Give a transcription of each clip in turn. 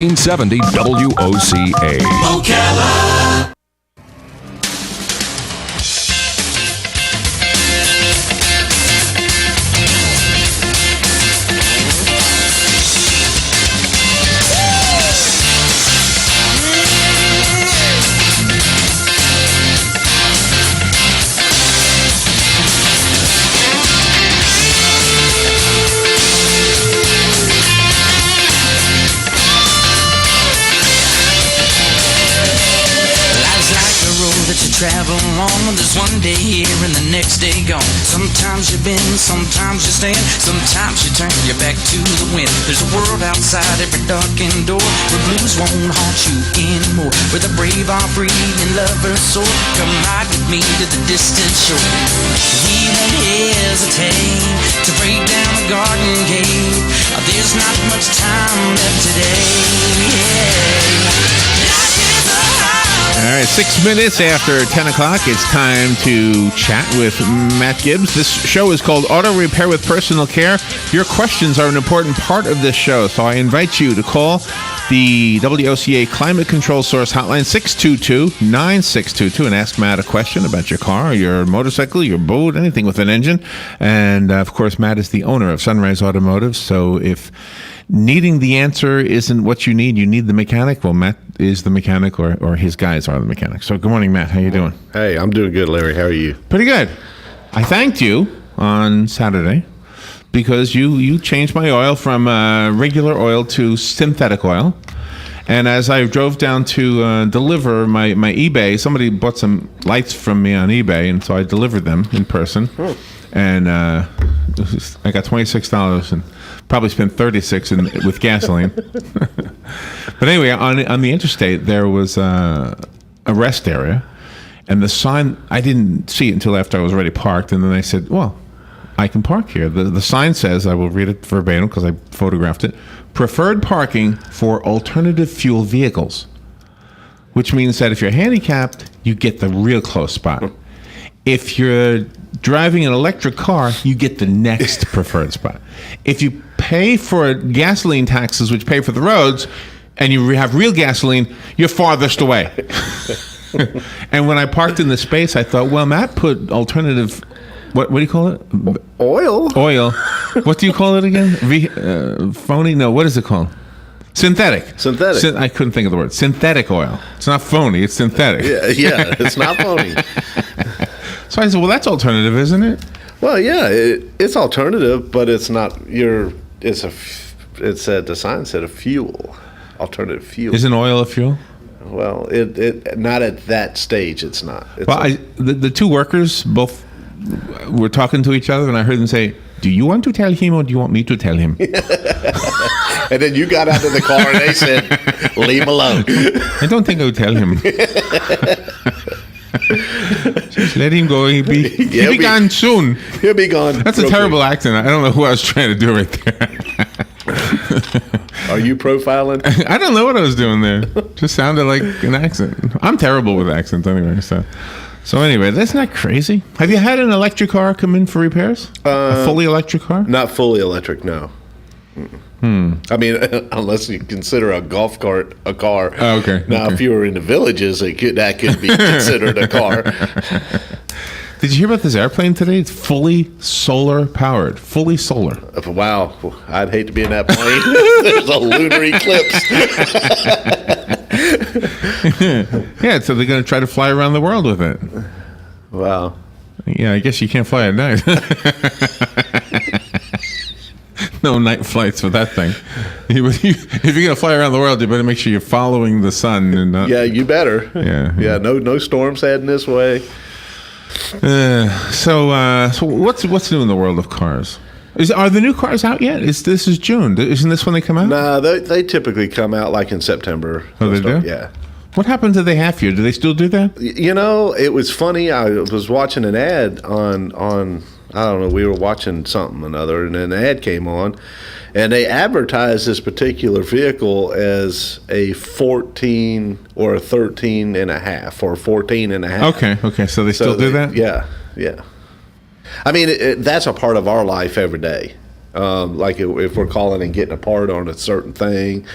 1970 WOCA. Ocala. Travel on, there's one day here and the next day gone. Sometimes you bend, sometimes you stand, sometimes you turn your back to the wind. There's a world outside every darkened door, where blues won't haunt you anymore, where the brave are free and lovers soar. Come ride with me to the distant shore. We won't hesitate to break down the garden gate. There's not much time left today. All right, 6 minutes after 10 o'clock, it's time to chat with Matt Gibbs. This show is called Auto Repair with Personal Care. Your questions are an important part of this show, so I invite you to call the WOCA Climate Control Source Hotline, 622-9622, and ask Matt a question about your car, your motorcycle, your boat, anything with an engine. And, of course, Matt is the owner of Sunrise Automotive, so if needing the answer isn't what you need the mechanic, well, Matt is the mechanic, or his guys are the mechanics. So good morning, Matt. How you doing? Hey, I'm doing good, Larry. How are you? Pretty good. I thanked you on Saturday because you changed my oil from regular oil to synthetic oil. And as I drove down to deliver my eBay, somebody bought some lights from me on eBay, and so I delivered them in person. And I got $26 and probably spent $36 with gasoline. But anyway, on the interstate, there was a rest area, and the sign, I didn't see it until after I was already parked, and then I said, well, I can park here. The sign says, I will read it verbatim because I photographed it, preferred parking for alternative fuel vehicles, which means that if you're handicapped, you get the real close spot. If you're driving an electric car, you get the next preferred spot. If you pay for gasoline taxes, which pay for the roads, and you have real gasoline, you're farthest away. And when I parked in the space, I thought, well, Matt put alternative, what do you call it? Oil. What do you call it again? Phony? No, what is it called? Synthetic. I couldn't think of the word. Synthetic oil. It's not phony, it's synthetic. Yeah, it's not phony. So I said, well, that's alternative, isn't it? Well, yeah, it's alternative, but it's not the sign said a fuel, alternative fuel. Isn't oil a fuel? Well, it not at that stage, it's not. The two workers both were talking to each other, and I heard them say, do you want to tell him or do you want me to tell him? And then you got out of the car and they said, leave him alone. I don't think I'll tell him. Just let him go. He'll be gone soon. He'll be gone. That's a terrible accent. I don't know who I was trying to do right there. Are you profiling? I don't know what I was doing there. Just sounded like an accent. I'm terrible with accents anyway. So anyway, that's not crazy. Have you had an electric car come in for repairs? A fully electric car? Not fully electric, no. I mean, unless you consider a golf cart a car. Oh, okay. Now, if you were in the villages, that could be considered a car. Did you hear about this airplane today? It's fully solar powered. Fully solar. Wow. I'd hate to be in that plane. There's a lunar eclipse. Yeah, so they're going to try to fly around the world with it. Wow. Yeah, I guess you can't fly at night. No night flights with that thing. If you're going to fly around the world, you better make sure you're following the sun. And not, yeah, you better. Yeah. No storms heading this way. So what's new in the world of cars? Are the new cars out yet? This is June. Isn't this when they come out? No, they typically come out like in September. Oh, they do? Yeah. What happened to the half year? Do they still do that? You know, it was funny. I was watching an ad on I don't know, we were watching something or another, and an ad came on, and they advertised this particular vehicle as a 14 or a 13 and a half or 14 and a half. Okay, so they still do that? Yeah. I mean, that's a part of our life every day. Like if we're calling and getting a part on a certain thing,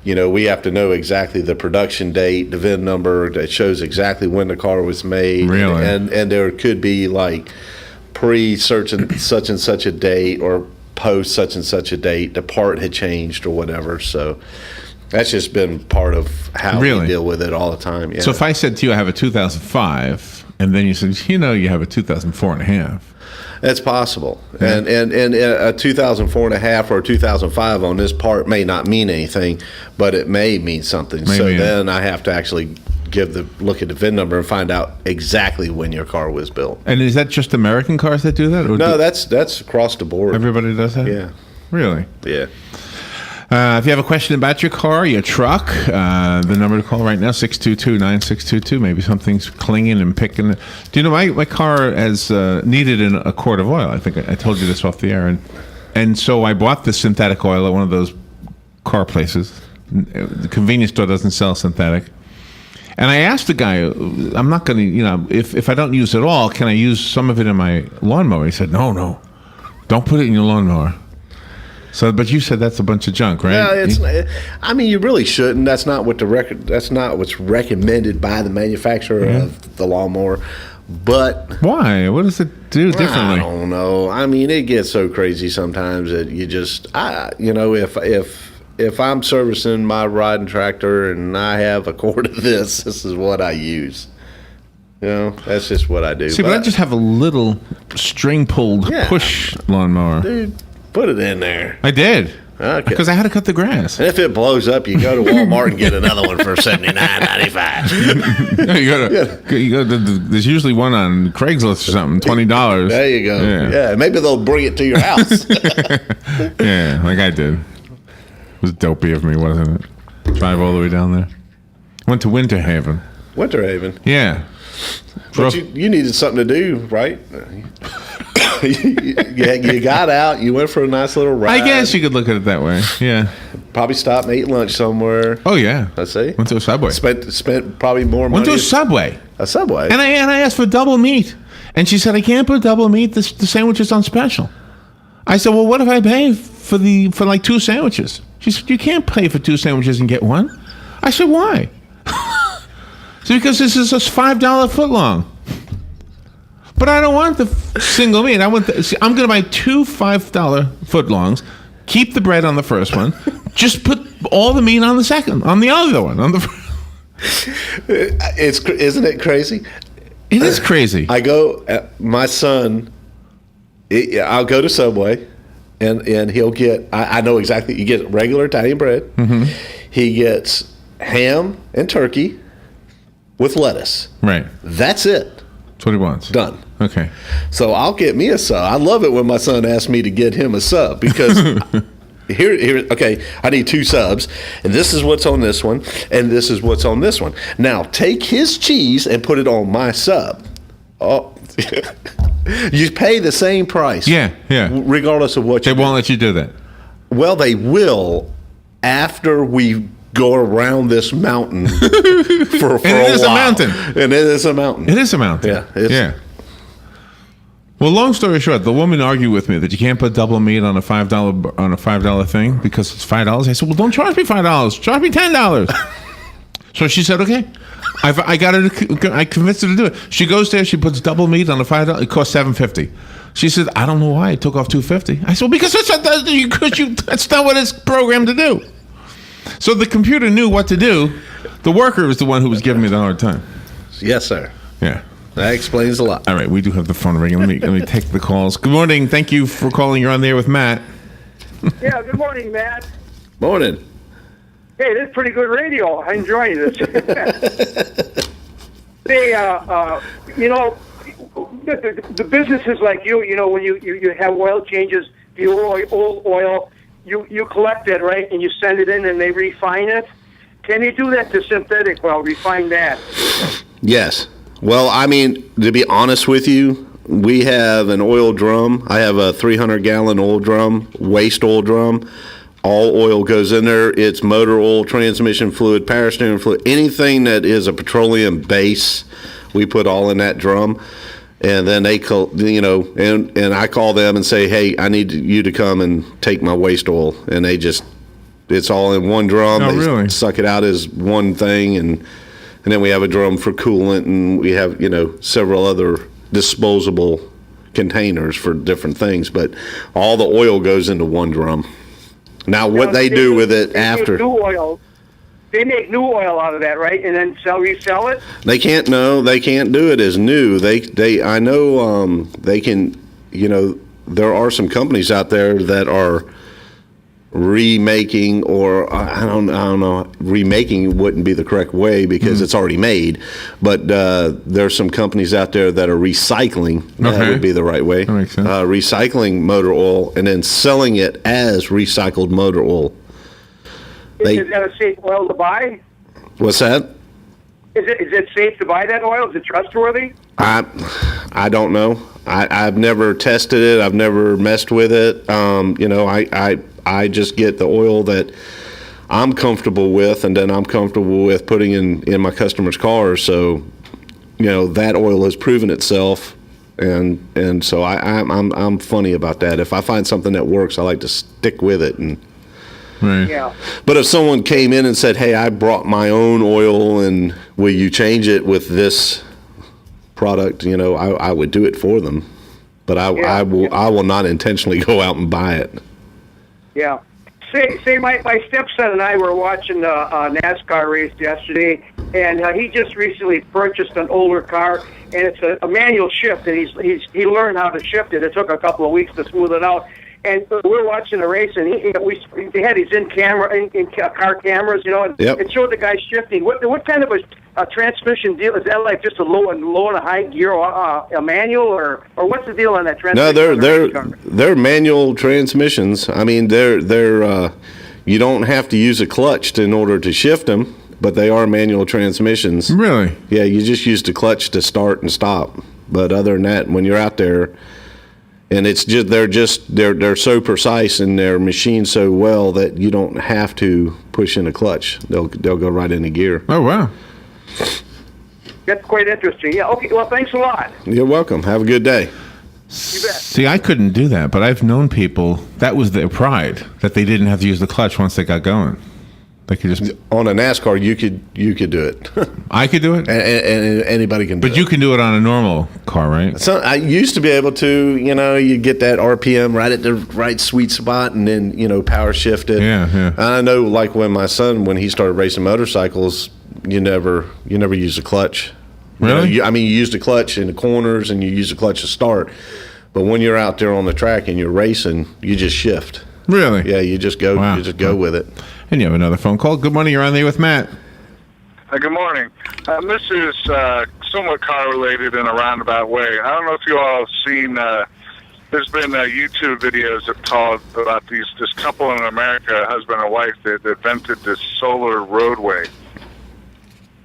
we have to know exactly the production date, the VIN number that shows exactly when the car was made. Really? And there could be like such and such a date or post such and such a date, the part had changed or whatever. So that's just been part of how Really? we deal with it all the time. Yeah. So if I said to you, I have a 2005, and then you said, you have a 2004 and a half. That's possible. And a 2004 and a half or a 2005 on this part may not mean anything, but it may mean something. So Maybe, yeah. then I have to actually look at the VIN number and find out exactly when your car was built. And is that just American cars that do that? Or No, that's across the board. everybody does that? Yeah. Really? Yeah. If you have a question about your car, your truck, the number to call right now, 622-9622. Maybe something's clinging and picking. Do you know, my car has needed a quart of oil. I think I told you this off the air. And so I bought this synthetic oil at one of those car places. The convenience store doesn't sell synthetic. And I asked the guy, I'm not going to, if I don't use it all, can I use some of it in my lawnmower? He said, no, don't put it in your lawnmower. So, but you said that's a bunch of junk, right? Yeah, you really shouldn't. That's not what that's not what's recommended by the manufacturer of the lawnmower. But why? What does it do differently? I don't know. It gets so crazy sometimes that you just, if I'm servicing my riding tractor and I have a quart of this is what I use. That's just what I do. See, but I just have a little string pulled push lawnmower. Dude, put it in there. I did. Okay. Because I had to cut the grass. And if it blows up, you go to Walmart and get another one for $79.95. You go there's usually one on Craigslist or something, $20. There you go. Yeah, maybe they'll bring it to your house. Yeah, like I did. It was dopey of me, wasn't it? Drive all the way down there. Went to Winter Haven. Winter Haven. Yeah. But you needed something to do, right? you got out. You went for a nice little ride. I guess you could look at it that way. Yeah. Probably stopped and ate lunch somewhere. Oh yeah. Let's see. Went to a Subway. Spent probably more money. Went to a Subway. A Subway. And I asked for double meat, and she said I can't put double meat. The sandwich is on special. I said, well, what if I pay for like 2 sandwiches? She said, you can't pay for 2 sandwiches and get one. I said, why? So because this is a $5 footlong. But I don't want the single meat. I'm going to buy 2 $5 footlongs, keep the bread on the first one, just put all the meat on the second, on the other one. Isn't it crazy? It is crazy. My son, I'll go to Subway, and he'll get, I know exactly, he gets regular Italian bread. Mm-hmm. He gets ham and turkey with lettuce. Right. That's it. That's what he wants. Done. Okay. So I'll get me a sub. I love it when my son asks me to get him a sub because okay, I need 2 subs, and this is what's on this one, and this is what's on this one. Now take his cheese and put it on my sub. Oh, you pay the same price. Yeah. Regardless of what They won't let you do that. Well, they will after we go around this mountain for a while. And it is a mountain. And it is a mountain. It is a mountain. Yeah. Well, long story short, the woman argued with me that you can't put double meat on a $5 thing because it's $5. I said, well, don't charge me $5. Charge me $10. So she said, okay. I convinced her to do it. She goes there, she puts double meat on a $5. It costs $7.50. She said, I don't know why it took off $2.50. I said, well, because that's not what it's programmed to do. So the computer knew what to do. The worker was the one who was giving me the hard time. Yes, sir. Yeah. That explains a lot. All right, we do have the phone ringing. Let me take the calls. Good morning. Thank you for calling. You're on there with Matt. Yeah, good morning, Matt. Morning. Hey, this is pretty good radio. I'm enjoying this. Hey, the businesses like you, when you have oil changes, the old oil, you collect it, right, and you send it in and they refine it. Can you do that to synthetic oil, refine that? Yes. Well, to be honest with you, we have an oil drum. I have a 300-gallon oil drum, waste oil drum. All oil goes in there. It's motor oil, transmission fluid, power steering fluid, anything that is a petroleum base, we put all in that drum. And then they, and I call them and say, hey, I need you to come and take my waste oil. And they just it's all in one drum. Oh, They really? suck it out as one thing, and then we have a drum for coolant, and we have several other disposable containers for different things. But all the oil goes into one drum. Now, what they do with it after. New oil. They make new oil out of that, right? And then resell it? They can't do it as new. I know they can, there are some companies out there that are remaking, or I don't know, remaking wouldn't be the correct way because it's already made, but there's some companies out there that are recycling. That Okay. would be the right way. That makes sense. Recycling motor oil and then selling it as recycled motor oil. Is that a safe oil to buy? What's that? Is it safe to buy that oil? Is it trustworthy? I don't know. I've never tested it. I've never messed with it. I just get the oil that I'm comfortable with, and then I'm comfortable with putting in my customers' cars. So, that oil has proven itself, and so I'm funny about that. If I find something that works, I like to stick with it. And Right. Yeah. but if someone came in and said, "Hey, I brought my own oil, and will you change it with this product?" I would do it for them, but I will not intentionally go out and buy it. Yeah. Say my stepson and I were watching a NASCAR race yesterday, and he just recently purchased an older car, and it's a manual shift, and he learned how to shift it. It took a couple of weeks to smooth it out. And we're watching the race, and they had these car cameras, and Yep. it showed the guy shifting. What kind of a transmission deal is that? Like just a low and a high gear, a manual, or what's the deal on that transmission? No, they're manual transmissions. I mean, they're you don't have to use a clutch in order to shift them, but they are manual transmissions. Really? Yeah, you just use the clutch to start and stop. But other than that, when you're out there, and they're so precise and they're machined so well that you don't have to push in a clutch. They'll go right into gear. Oh, wow. That's quite interesting. Yeah. Okay. Well, thanks a lot. You're welcome. Have a good day. You bet. See, I couldn't do that, but I've known people, that was their pride, that they didn't have to use the clutch once they got going. They could just, On a NASCAR, you could do it, I could do it, and anybody can do it. but you can do it on a normal car, right? So I used to be able to, you get that RPM right at the right sweet spot, and then power shift it. Yeah. And I know, like when my son, when he started racing motorcycles, you never use a clutch. Really? You use the clutch in the corners, and you use the clutch to start. But when you're out there on the track and you're racing, you just shift. Really? Yeah, you just go. Wow. You just go with it. And you have another phone call. Good morning. You're on there with Matt. Good morning. This is somewhat car-related in a roundabout way. I don't know if you all have seen, there's been YouTube videos that talk about this couple in America, husband and wife, that invented this solar roadway,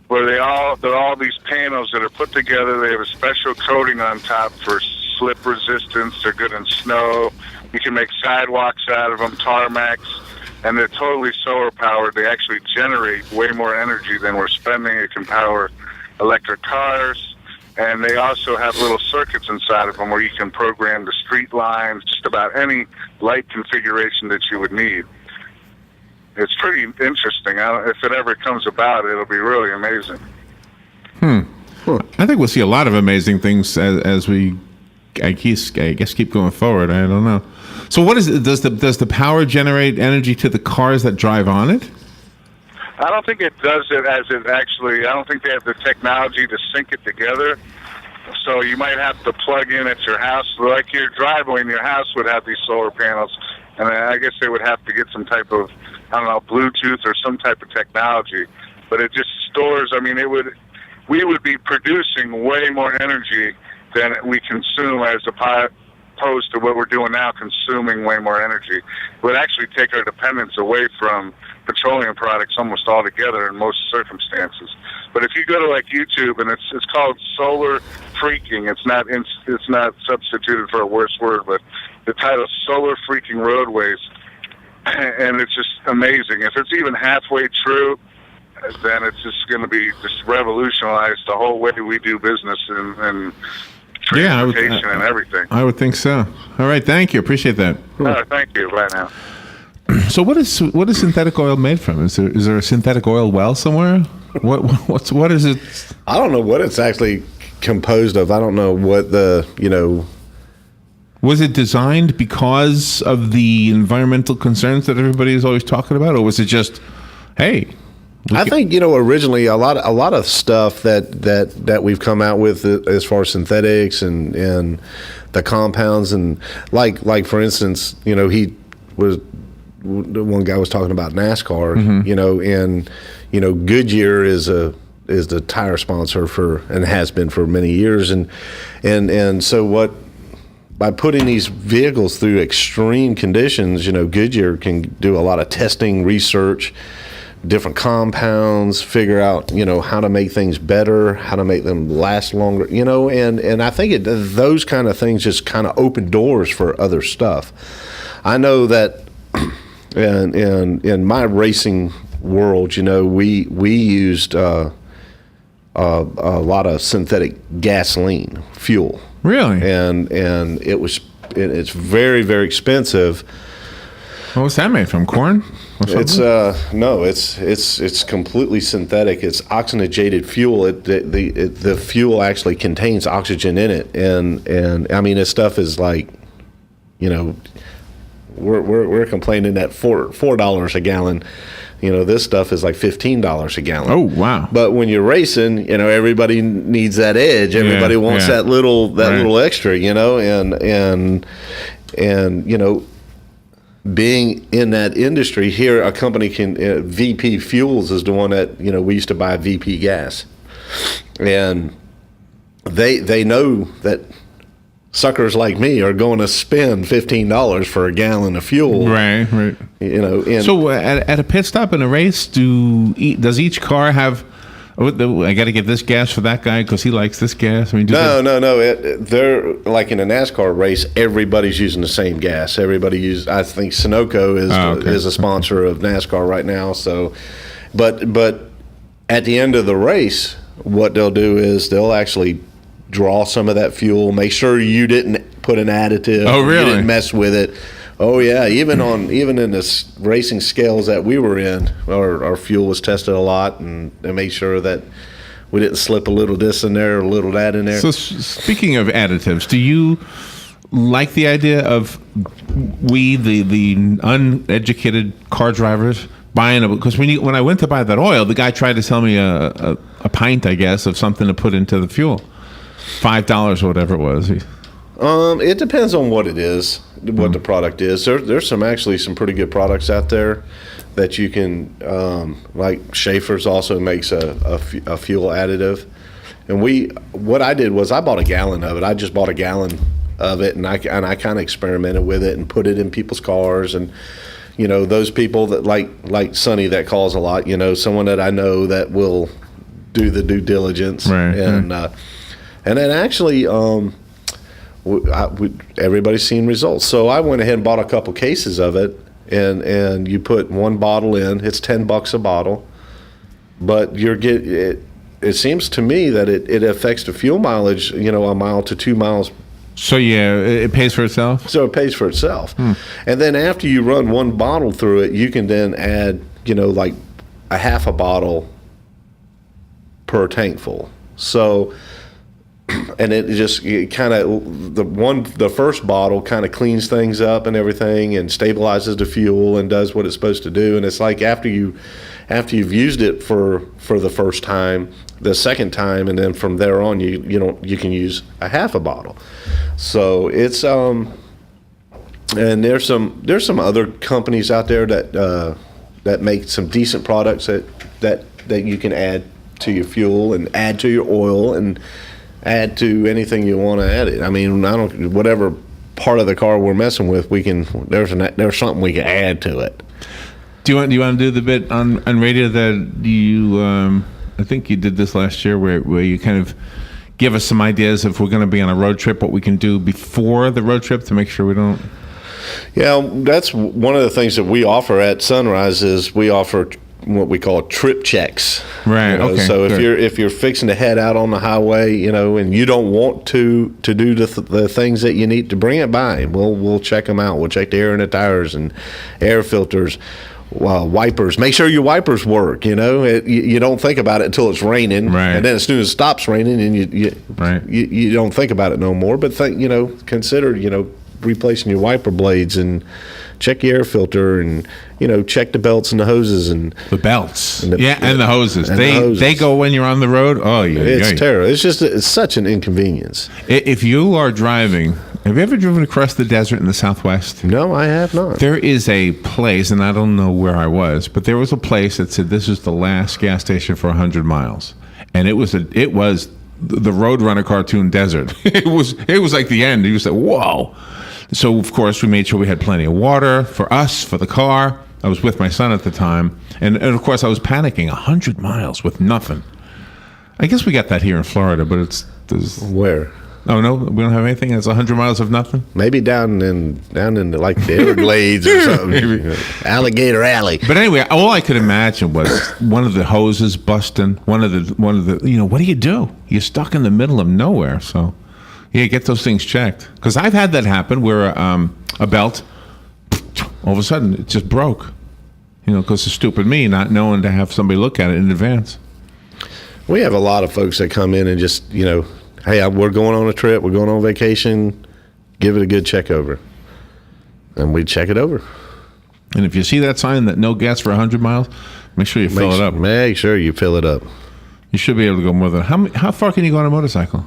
where they're all these panels that are put together. They have a special coating on top for slip resistance. They're good in snow. You can make sidewalks out of them, tarmacs. And they're totally solar powered. They actually generate way more energy than we're spending. It can power electric cars. And they also have little circuits inside of them where you can program the street lines, just about any light configuration that you would need. It's pretty interesting. If it ever comes about, it'll be really amazing. I think we'll see a lot of amazing things as we, I guess, keep going forward. I don't know. So what is it? Does the power generate energy to the cars that drive on it? I don't think it does it as it actually, I don't think they have the technology to sync it together. So you might have to plug in at your house, like your driveway in your house would have these solar panels. And I guess they would have to get some type of, Bluetooth or some type of technology. But it just stores, we would be producing way more energy than we consume as opposed to what we're doing now, consuming way more energy. It would actually take our dependence away from petroleum products almost altogether in most circumstances. But if you go to like YouTube, and it's called solar freaking, it's not substituted for a worse word, but the title is Solar Freaking Roadways, and it's just amazing. If it's even halfway true, then it's just going to be just revolutionize the whole way we do business and transportation and everything. I would think so. All right. Thank you. Appreciate that. Thank you. Right now. So what is synthetic oil made from? Is there a synthetic oil well somewhere? What is it? I don't know what it's actually composed of. I don't know what Was it designed because of the environmental concerns that everybody is always talking about, or was it just, hey? I think originally a lot of stuff that we've come out with as far as synthetics and the compounds and like for instance, he was the one guy was talking about NASCAR, and Goodyear is the tire sponsor for and has been for many years, and so by putting these vehicles through extreme conditions, Goodyear can do a lot of testing, research, different compounds, figure out, how to make things better, how to make them last longer, and I think those kind of things just kind of open doors for other stuff. I know that in my racing world, we used a lot of synthetic gasoline fuel. Really? And it's very, very expensive. What was that made from? Corn? It's no, it's completely synthetic. It's oxygenated fuel. The fuel actually contains oxygen in it, and I mean this stuff is like, we're complaining that $4 a gallon. This stuff is like $15 a gallon. Oh wow! But when you're racing, everybody needs that edge. Everybody wants that little extra, and being in that industry here, a company VP Fuels is the one that we used to buy VP gas, and they know that suckers like me are going to spend $15 for a gallon of fuel. Right. And so at a pit stop in a race, does each car have? I got to get this gas for that guy because he likes this gas. I mean, no. They're like in a NASCAR race. Everybody's using the same gas. Everybody uses. I think Sunoco is a sponsor of NASCAR right now. So, but at the end of the race, what they'll do is they'll actually draw some of that fuel. Make sure you didn't put an additive. Oh, really? You didn't mess with it. Oh yeah, even in the racing scales that we were in, our fuel was tested a lot, and they made sure that we didn't slip a little this in there or a little that in there. So speaking of additives, do you like the idea of the uneducated car drivers buying it? Because when I went to buy that oil, the guy tried to sell me a pint, I guess, of something to put into the fuel, $5 or whatever it was. It depends on what it is, what the product is. There's some pretty good products out there that you can, like Schaefer's also makes a fuel additive. And what I did was I bought a gallon of it. I just bought a gallon of it, and I kind of experimented with it and put it in people's cars. And those people that like Sonny that calls a lot, someone that I know that will do the due diligence, right, and then actually. Everybody's seen results. So I went ahead and bought a couple cases of it, and you put one bottle in. It's $10 a bottle, but it seems to me that it affects the fuel mileage, a mile to 2 miles. So yeah, it pays for itself. So it pays for itself, and then after you run one bottle through it, you can then add, like a half a bottle per tank full. So. And it kind of the first bottle kind of cleans things up and everything and stabilizes the fuel and does what it's supposed to do. And it's like after you've used it for the first time, the second time, and then from there on you can use a half a bottle. So it's and there's some other companies out there that make some decent products that you can add to your fuel and add to your oil and add to anything you want to add it. I mean, whatever part of the car we're messing with, there's something we can add to it. Do you want to do the bit on radio that you I think you did this last year where you kind of give us some ideas if we're going to be on a road trip, what we can do before the road trip to make sure we don't. Yeah, that's one of the things that we offer at Sunrise is we offer what we call trip checks. Right. You know, Okay. so good. if you're fixing to head out on the highway, you know, and you don't want to do the things that you need to, bring it by. We'll check them out. We'll check the air in the tires and air filters. Wipers. Make sure your wipers work. You know, you don't think about it until it's raining, Right. and then as soon as it stops raining, and Right. you don't think about it no more. But consider replacing your wiper blades and check your air filter and check the belts and the hoses and The belts. And the- and the hoses. and the They hoses. go when you're on the road. Oh, yeah. it's yeah. terrible. It's such an inconvenience. If you are driving, have you ever driven across the desert in the Southwest? No, I have not. There is a place, and I don't know where I was, but there was a place that said this is the last gas station for 100 miles, and it was the Roadrunner cartoon desert. It was like the end. You said, "Whoa!" So of course we made sure we had plenty of water for us, for the car. I was with my son at the time, and of course I was panicking. 100 miles with nothing. I guess we got that here in Florida, but there's. Where? Oh no, we don't have anything that's 100 miles of nothing. Maybe down in like the Everglades or something. Maybe. Alligator Alley. But anyway, all I could imagine was one of the hoses busting. One of the. What do? You're stuck in the middle of nowhere. So, yeah, get those things checked. Because I've had that happen where a belt, all of a sudden, it just broke. Because of stupid me not knowing to have somebody look at it in advance. We have a lot of folks that come in and just, hey, we're going on a trip, we're going on vacation, give it a good check over. And we check it over. And if you see that sign that no gas for 100 miles, make sure you fill it up. Make sure you fill it up. You should be able to go more than how far can you go on a motorcycle?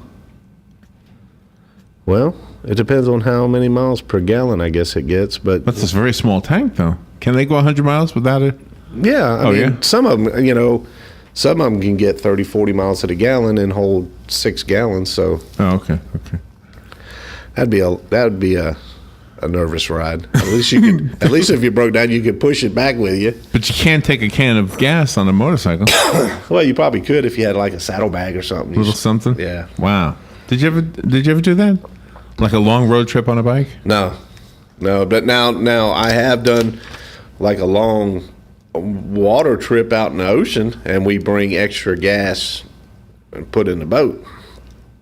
Well, it depends on how many miles per gallon, I guess it gets. But That's a very small tank, though. Can they go 100 miles without it? yeah, I mean, yeah? some of them, some of them can get 30, 40 miles to the gallon and hold 6 gallons. So Oh, okay. that would be a nervous ride. At least you could. At least if you broke down, you could push it back with you. But you can't take a can of gas on a motorcycle. Well, you probably could if you had like a saddlebag or something. Little something. Yeah. Wow. Did you ever do that? Like a long road trip on a bike? No. But now I have done like a long water trip out in the ocean, and we bring extra gas and put in the boat.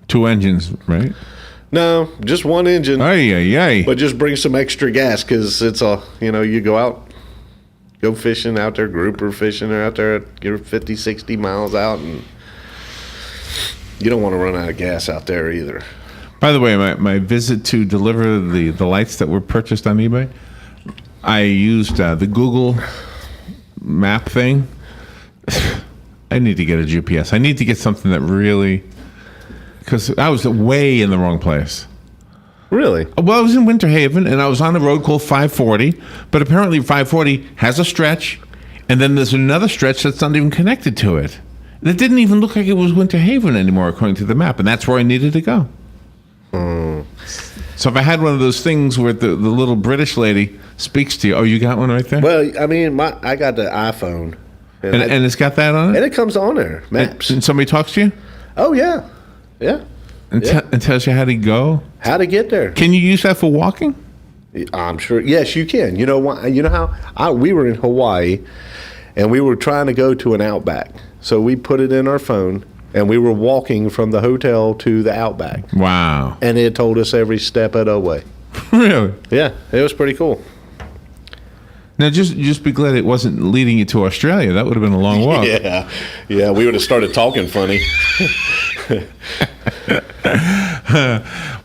2 engines, right? No, just one engine. Ay. But just bring some extra gas because it's you go fishing out there, grouper fishing, or out there, you're 50, 60 miles out, and you don't want to run out of gas out there either. By the way, my visit to deliver the lights that were purchased on eBay, I used the Google map thing. I need to get a GPS. I need to get something that really... Because I was way in the wrong place. Really? Well, I was in Winter Haven, and I was on a road called 540, but apparently 540 has a stretch, and then there's another stretch that's not even connected to it. It didn't even look like it was Winter Haven anymore, according to the map, and that's where I needed to go. So if I had one of those things where the little British lady speaks to you, oh, you got one right there? Well, I mean, I got the iPhone. And it's got that on it? And it comes on there, maps. And somebody talks to you? Oh, yeah. Yeah. And, Yeah. and tells you how to go? How to get there. Can you use that for walking? I'm sure. Yes, you can. You know what? You know how we were in Hawaii, and we were trying to go to an Outback. So we put it in our phone, and we were walking from the hotel to the Outback, Wow. and it told us every step of the way. Really? Yeah, it was pretty cool. Now, just be glad it wasn't leading you to Australia. That would have been a long walk. Yeah, we would have started talking funny.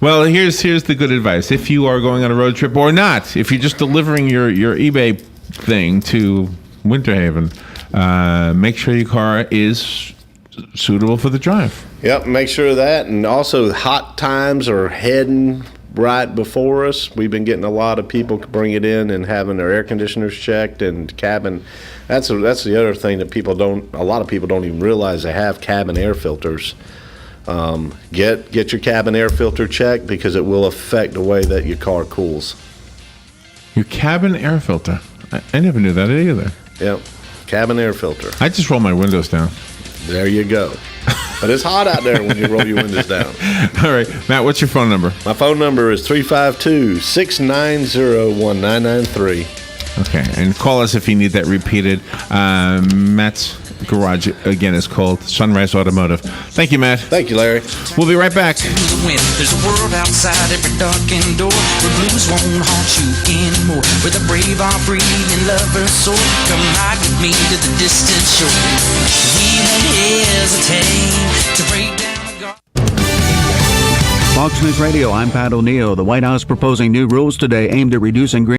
Well, here's the good advice. If you are going on a road trip or not, if you're just delivering your eBay thing to Winter Haven, make sure your car is suitable for the drive. Yep, make sure of that, and also hot times are heading right before us. We've been getting a lot of people bring it in and having their air conditioners checked and cabin. That's the other thing that a lot of people don't even realize they have cabin air filters. Get your cabin air filter checked because it will affect the way that your car cools. Your cabin air filter. I never knew that either. Yep, cabin air filter. I just roll my windows down. There you go. But it's hot out there when you roll your windows down. All right, Matt, what's your phone number? My phone number is 352-690-1993. Okay, and call us if you need that repeated. Matt's garage, again, is called Sunrise Automotive. Thank you, Matt. Thank you, Larry. We'll be right back. To the wind. There's a world outside every darkened door where blues won't haunt you anymore. Where the brave are free and lovers soar. Come ride with me to the distant shore. We won't hesitate to break down the guard. Fox News Radio, I'm Pat O'Neill. The White House proposing new rules today aimed at reducing green